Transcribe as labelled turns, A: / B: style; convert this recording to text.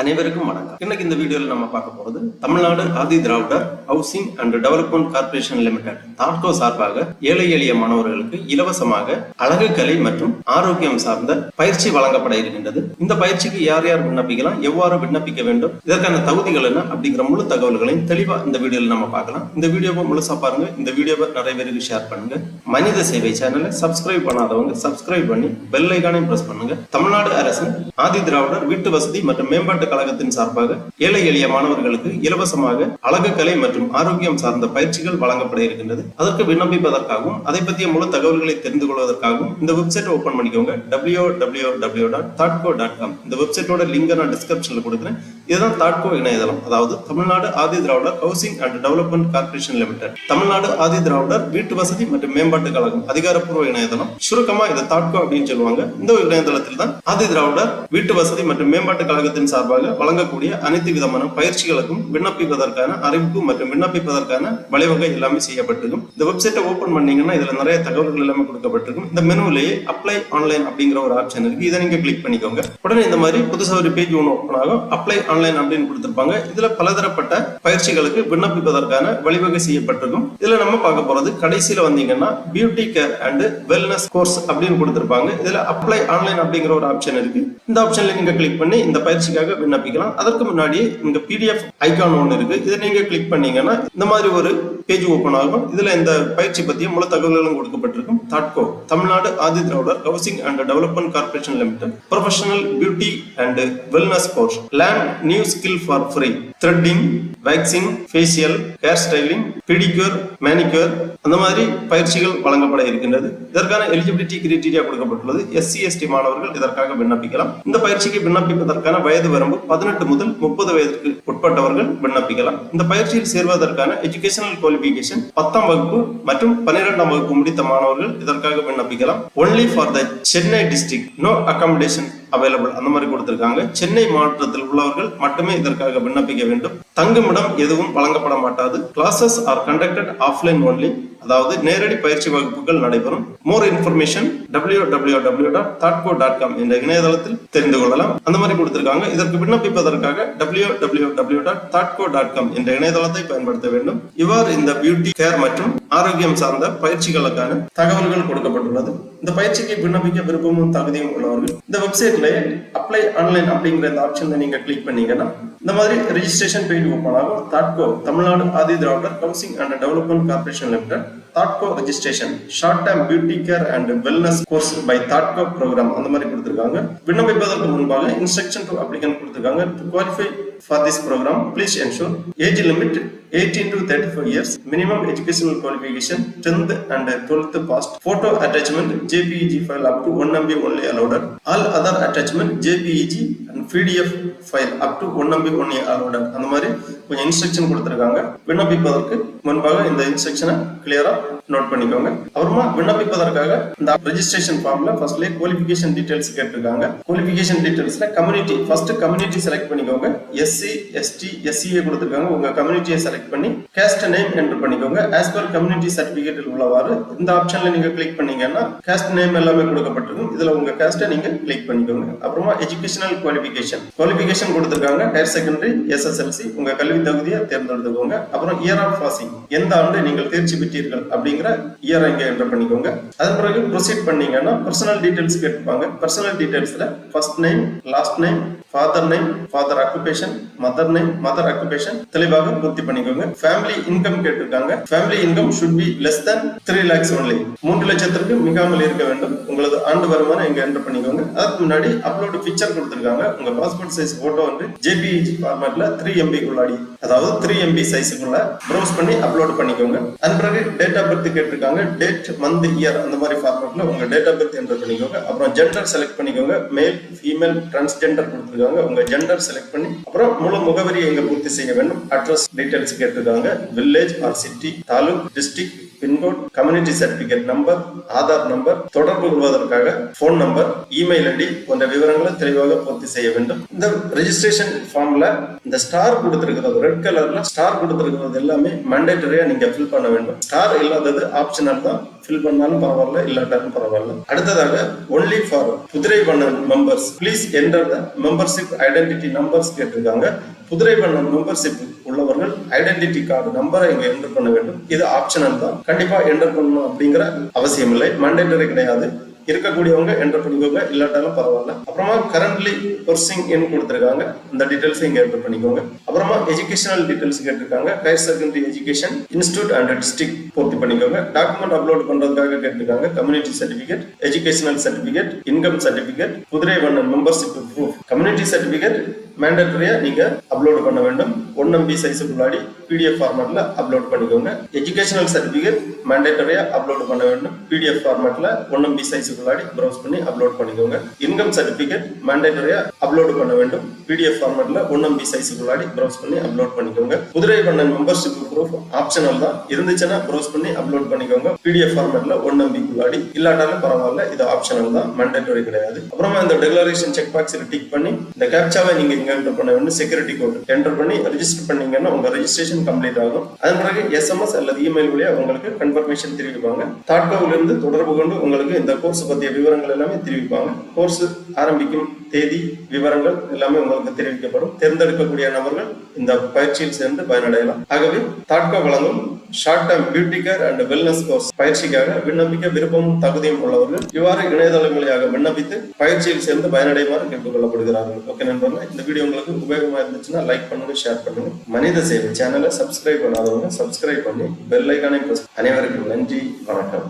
A: அனைவருக்கும் வணக்கம். இன்னைக்கு இந்த வீடியோல நம்ம பார்க்க போறது Tamil Nadu Adi Dravidar housing and development corporation limited தாட்கோ சார்பாக ஏழை எளிய மாணவர்களுக்கு இலவசமாக அழகு கலை மற்றும் ஆரோக்கியம் சார்ந்த பயிற்சி வழங்கப்பட இருக்கின்றது. இந்த பயிற்சிக்கு யார் யார் விண்ணப்பிக்கலாம், எவ்வாறு விண்ணப்பிக்க வேண்டும், இதற்கான தகுதிகள் என்ன அப்படிங்கிற முழு தகவல்களையும் தெளிவா இந்த வீடியோல நம்ம பார்க்கலாம். இந்த வீடியோவை முழுசா பாருங்க. இந்த வீடியோவை நிறைய பேருக்கு ஷேர் பண்ணுங்க. மனித சேவை சேனலை சப்ஸ்கிரைப் பண்ணாதவங்க சப்ஸ்கிரைப் பண்ணி பெல் ஐகானையும் பிரஸ் பண்ணுங்க. தமிழ்நாடு அரசின் ஆதி திராவிடர் வீட்டு வசதி மற்றும் மேம்பாட்டு கழகத்தின் சார்பாக ஏழை எளிய மாணவர்களுக்கு இலவசமாக அழகு கலை மற்றும் ஆரோக்கியம் சார்ந்த பயிற்சிகள் வழங்கப்பட இருக்கின்றது. அதற்கு விண்ணப்பிப்பதற்காகவும் அதை பற்றிய முழு தகவல்களை தெரிந்து கொள்வதற்காகவும் இந்த வெப்சைட் ஓபன் பண்ணிக்கோங்க. www.thoughtco.com. இந்த வெப்சைட்டோட லிங்க் நான் டிஸ்கிரிப்ஷன்ல கொடுக்குறேன். இதுதான் தாட்கோ இணையதளம், அதாவது Tamil Nadu Adi Dravidar housing and development corporation limited, Tamil Nadu Adi Dravidar வீட்டு வசதி மற்றும் மேம்பாட்டு கழகம் அதிகாரப்பூர்வ இணையதளம். சுருக்கமா இதை தாட்கோ அப்படின்னு சொல்லுவாங்க. இந்த இணையதளத்தில் தான் ஆதி திராவிடர் வீட்டு வசதி மற்றும் மேம்பாட்டு கழகத்தின் சார்பாக வழங்கக்கூடிய அனைத்து விதமான பயிற்சிகளுக்கும் விண்ணப்பிப்பதற்கான அறிவிப்பு மற்றும் விண்ணப்பிப்பதற்கான வழிவகை எல்லாமே செய்யப்பட்டிருக்கும். இந்த வெப்சைட்டை ஓபன் பண்ணீங்கன்னா இதுல நிறைய தகவல்கள் எல்லாமே கொடுக்கப்பட்டிருக்கும். இந்த மெனுவிலேயே அப்ளை ஆன்லைன் அப்படிங்கிற ஒரு ஆப்ஷன் இருக்கு. இதை நீங்க கிளிக் பண்ணிக்கோங்க. உடனே இந்த மாதிரி புதுசா ஒரு பேஜ் ஒன்று ஓபன் ஆகும். அப்ளை ஆன்லைன் அப்படின்னு கொடுத்திருப்பாங்க. இதுல பலதரப்பட்ட பயிற்சிகளுக்கு விண்ணப்பிப்பதற்கான வழிவகை செய்யப்பட்டிருக்கும். இதுல நம்ம பார்க்க போறது கடைசியில வந்தீங்கன்னா beauty care and wellness course அப்படின்னு கொடுத்திருப்பாங்க. இதுல அப்ளை ஆன்லைன் அப்படிங்கிற ஒரு ஆப்ஷன் இருக்கு. இந்த ஆப்ஷன்ல நீங்க கிளிக் பண்ணி இந்த பயிற்சிக்காக விண்ணப்பிக்கலாம். அதற்கு முன்னாடி இங்க PDF ஐகான் ஒன்று இருக்கு. இதை நீங்க கிளிக் பண்ணீங்கன்னா இந்த மாதிரி ஒரு பேஜ் ஓபன் ஆகும். இதுல இந்த பயிற்சி பற்றிய முழு தகவல்களும் கொடுக்கப்பட்டிருக்கும். தாட்கோ Tamil Nadu Adi Dravidar housing and development corporation limited professional beauty and wellness course, learn new skill for free, threading, waxing, facial, hair styling, pedicure, manicure, அந்த மாதிரி பயிற்சிகள் வழங்கப்பட இருக்கின்றது. இதற்கான எலிஜிபிலிட்டி கிரைட்டீரியா கொடுக்கப்பட்டுள்ளது. SC/ST மாணவர்கள் இதற்காக விண்ணப்பிக்கலாம். இந்த பயிற்சிக்கு விண்ணப்பிப்பதற்கான வயது வரம்பு 18 முதல் 30 வயதிற்கு உட்பட்டவர்கள் விண்ணப்பிக்கலாம். இந்த பயிற்சியில் சேர்வதற்கான எஜுகேஷனல் குவாலிஃபிகேஷன் 10ஆம் வகுப்பு மற்றும் 12ஆம் வகுப்பு முடித்த மாணவர்கள் இதற்காக விண்ணப்பிக்கலாம். Only for the Chennai district, no accommodation available அந்த மாதிரி கொடுத்திருக்காங்க. சென்னை மாவட்டத்தில் உள்ளவர்கள் மட்டுமே இதற்காக விண்ணப்பிக்க வேண்டும். தங்குமிடம் எதுவும் வழங்கப்பட மாட்டாது. Classes R conducted offline only, அதாவது நேரடி பயிற்சி வகுப்புகள் நடைபெறும். மோர் இன்ஃபர்மேஷன் www.thoughtco.com என்ற இணையதளத்தில் தெரிந்து கொள்ளலாம். அந்த மாதிரி கொடுத்திருக்காங்க. இதற்கு விண்ணப்பிப்பதற்காக www.thoughtco.com என்ற இணையதளத்தை பயன்படுத்த வேண்டும். இவ்வாறு இந்த பியூட்டி கேர் மற்றும் ஆரோக்கியம் சார்ந்த பயிற்சிகளுக்கான தகவல்கள் கொடுக்கப்பட்டுள்ளது. இந்த பயிற்சிக்கு விண்ணப்பிக்க விருப்பமும் தகுதியும் உள்ளவர்கள் இந்த வெப்சைட்ல அப்ளை ஆன்லைன் அப்படிங்கிற இந்த ஆப்ஷன்ல நீங்க கிளிக் பண்ணீங்கன்னா இந்த மாதிரி ரெஜிஸ்ட்ரேஷன் பேஜ் ஓபன் ஆகும். தாட்கோ Tamil Nadu Adi Dravidar housing and development corporation limited தாட்கோ registration short time beauty care and wellness course by தாட்கோ program அந்த மாதிரி கொடுத்திருக்காங்க. விண்ணப்பிப்பதற்கு முன்பாக இன்ஸ்ட்ரக்ஷன் டு அப்ளிகன்ட் கொடுத்திருக்காங்க. To qualify for this program, please ensure age limit 18 to 35 years, minimum educational qualification 10th and 12th passed, photo attachment JPEG file up to 1 MB only allowed, all other attachment JPEG and PDF file up to 1 MB only allowed. அந்த மாதிரி கொஞ்சம் instruction கொடுத்திருக்காங்க. விண்ணப்பிப்பதற்கு முன்பாக இந்த இன்ஸ்ட்ரக்ஷனை கிளியரா note பண்ணிக்கோங்க. அப்புறமா விண்ணப்பிப்பதற்காக இந்த ரெஜிஸ்ட்ரேஷன் ஃபார்ம்ல ஃபர்ஸ்ட்ல குவாலிஃபிகேஷன் டீடைல்ஸ் கேட்டிருக்காங்க. குவாலிஃபிகேஷன் டீடைல்ஸ்ல கம்யூனிட்டி, ஃபர்ஸ்ட் கம்யூனிட்டி செலக்ட் பண்ணிக்கோங்க. SC/ST SCA கொடுத்திருக்காங்க. உங்க கம்யூனிட்டியை செலக்ட் பண்ணி காஸ்ட் நேம் என்டர் பண்ணிக்கோங்க. as per கம்யூனிட்டி சர்டிபிகேட்டில் உள்ளவாறு இந்த ஆப்ஷன்ல நீங்க கிளிக் பண்ணீங்கன்னா காஸ்ட் நேம் எல்லாமே கொடுக்கப்பட்டிருக்கும். இதுல உங்க காஸ்ட்டை நீங்க கிளிக் பண்ணிக்கோங்க. அப்புறமா எஜுகேஷனல் குவாலிஃபிகேஷன் கொடுத்திருக்காங்க. ஹையர் செகண்டரி SSLC உங்க கல்வி தகுதியை தேர்ந்தெடுத்துக்கோங்க. அப்புறம் இயர் ஆஃப் பாசிங், எந்த ஆண்டு நீங்கள் தேர்ச்சி பெற்றீர்கள் அப்படிங்கிற இயர் இங்க என்டர் பண்ணிக்கோங்க. அதன் பிறகு ப்ரொசீட் பண்ணீங்கன்னா பர்சனல் டீடைல்ஸ் கேட்பாங்க. பர்சனல் டீடைல்ஸ்ல first name, last name, father name, father occupation, mother name, mother occupation தெளிவாக பூர்த்தி பண்ணிக்கோங்க. ஃபேமிலி இன்கம் கேட்டிருக்காங்க. Family income should be less than 3 lakhs only, 3 லட்சத்திற்கு மிகாமல் இருக்க வேண்டும். உங்களது ஆண்டு வருமானம் இங்க என்டர் பண்ணிக்கோங்க. அதுக்கு முன்னாடி அப்லோட் பிக்சர் கொடுத்திருக்காங்க. உங்க பாஸ்போர்ட் சைஸ் போட்டோ வந்து JPEG ஃபார்மேட்ல 3 MB குள்ளாடி, அதாவது 3 MB சைஸுக்குள்ள ப்ரௌஸ் பண்ணி அப்லோட் பண்ணிக்கோங்க. அதன் பிறகு டேட் ஆஃப் பர்த் கேட்டிருக்காங்க. டேட், மந்த், இயர் அந்த மாதிரி ஃபார்மேட்ல உங்க டேட் ஆஃப் பர்த் என்டர் பண்ணிக்கோங்க. அப்புறம் ஜெண்டர் செலக்ட் பண்ணிக்கோங்க. மேல், ஃபீமேல், டிரான்ஸ்ஜெண்டர் கொடுத்திருக்காங்க. உங்க ஜெண்டர் செலக்ட் பண்ணி அப்புறம் முழு முகவரியை எங்க பூர்த்தி செய்ய வேண்டும். அட்ரஸ் டீடைல்ஸ் கேட்டிருக்காங்க. Village or city, taluk, district, pincode, community certificate number, Aadhaar number, தொடர்பு கொள்வதற்காக போன் நம்பர், இமெயில் ஐடி போன்ற விவரங்களை தெளிவாக பூர்த்தி செய்ய வேண்டும். இந்த ரெஜிஸ்ட்ரேஷன் ஃபார்ம்ல இந்த ஸ்டார் கொடுத்திருக்கிறது, ரெட் கலர்ல ஸ்டார் கொடுத்திருக்கிறது எல்லாமே மேண்டேட்டரியா நீங்க ஃபில் பண்ண வேண்டும். ஸ்டார் இல்லாதது ஆப்ஷனல் தான். fill பண்ணாலும் பரவாயில்ல, இல்லாட்டாலும் பரவாயில்ல. அடுத்ததாக only for குதிரை வண்ணன் members please enter the members membership identity numbers கேட்டிருக்காங்க. குதிரை வண்ணன் மெம்பர்ஷிப் உள்ளவர்கள் ஐடென்டிட்டி கார்டு நம்பரை இங்க என்டர் பண்ண வேண்டும். இது ஆப்ஷனல் தான், கண்டிப்பா என்டர் பண்ணணும் அப்படிங்கிற அவசியம் இல்லை, மேண்டேட்டரி கிடையாது. இருக்கக்கூடியவங்க என்டர் பண்ணிக்கோங்க, இல்லாட்டாலும் பரவாயில்ல. அப்புறமா கரண்ட்லி பர்சிங் எண் கொடுத்திருக்காங்க, இந்த டீடைல்ஸ் இங்க என்டர் பண்ணிக்கோங்க. அப்புறமா எஜுகேஷனல் டீடைல்ஸ் கேட்டிருக்காங்க, higher secondary education institute and district பூர்த்தி பண்ணிக்கோங்க. டாக்குமெண்ட் அப்லோட் பண்றதுக்காக கேட்டிருக்காங்க, community certificate, educational certificate, income certificate, குதிரை வண்ணன் மெம்பர்ஷிப் ப்ரூஃப். கம்யூனிட்டி சர்டிபிகேட் மேண்டேட்டரியா நீங்க அப்லோட் பண்ண வேண்டும். 1 MB சைஸுக்குள்ளாடி PDF ஃபார்மேட்ல அப்லோட் பண்ணிக்கோங்க. எஜுகேஷனல் சர்டிபிகேட் மேண்டேட்டரியா அப்லோட் பண்ண வேண்டும். PDF ஃபார்மேட்ல 1 MB சைஸுக்குள்ளாடி ப்ரௌஸ் பண்ணி அப்லோட் பண்ணிக்கோங்க. இன்கம் சர்டிபிகேட் மேண்டேட்டரியா அப்லோட் பண்ண வேண்டும். PDF ஃபார்மேட்ல 1 MB சைஸுக்குள்ளாடி ப்ரௌஸ் பண்ணி அப்லோட் பண்ணிக்கோங்க. குதிரை வண்ணன் மெம்பர்ஷிப் ப்ரூஃப் ஆப்ஷனல் தான், இருந்துச்சுன்னா ப்ரௌஸ் பண்ணி அப்லோட் பண்ணிக்கோங்க. PDF ஃபார்மேட்ல 1 MB குள்ளாடி, இல்லாட்டாலும் பரவாயில்ல, இது ஆப்ஷனல் தான், மேண்டேட்டரி கிடையாது. அப்புறமா இந்த டிக்ளரேஷன் செக் பாக்ஸ் டிக் பண்ணி இந்த கேப்சாவை நீங்க என்டர் பண்ண வேண்டும். செக்யூரிட்டி கோட் என்டர் பண்ணி ரெஜிஸ்டர் பண்ணீங்கன்னா உங்க ரெஜிஸ்ட்ரேஷன் கம்ப்ளீட் ஆகும். அதன் பிறகு SMS அல்லது இமெயில் வழியா உங்களுக்கு கன்ஃபர்மேஷன் தெரிவிப்பாங்க. தாட்கோவில் இருந்து தொடர்பு கொண்டு உங்களுக்கு இந்த கோர்ஸ் பற்றிய விவரங்கள் எல்லாமே தெரிவிப்பாங்க. கோர்ஸ் ஆரம்பிக்கும் தேதி, விவரங்கள் எல்லாமே உங்களுக்கு தெரிவிக்கப்படும். தேர்ந்தெடுக்கக்கூடிய நபர்கள் இந்த பயிற்சியில் சேர்ந்து பயனடையலாம். ஆகவே தாட்கோ வழங்கும் short term beauty care and wellness course பயிற்சிக்காக விண்ணப்பிக்க விருப்பமும் தகுதியும் உள்ளவர்கள் இவ்வாறு இணையதளம் வழியாக விண்ணப்பித்து பயிற்சியில் சேர்ந்து பயனடையுமாறு கேட்டுக்கொள்ளப்படுகிறார்கள். ஓகே நண்பர்களே, இந்த வீடியோ உங்களுக்கு உபயோகமா இருந்துச்சுன்னா லைக் பண்ணுங்க, ஷேர் பண்ணுங்க. மனித சேவை சேனலை சப்ஸ்கிரைப் பண்ணாதவங்க சப்ஸ்கிரைப் பண்ணி பெல் ஐகானை பிரஸ். அனைவருக்கும் நன்றி, வணக்கம்.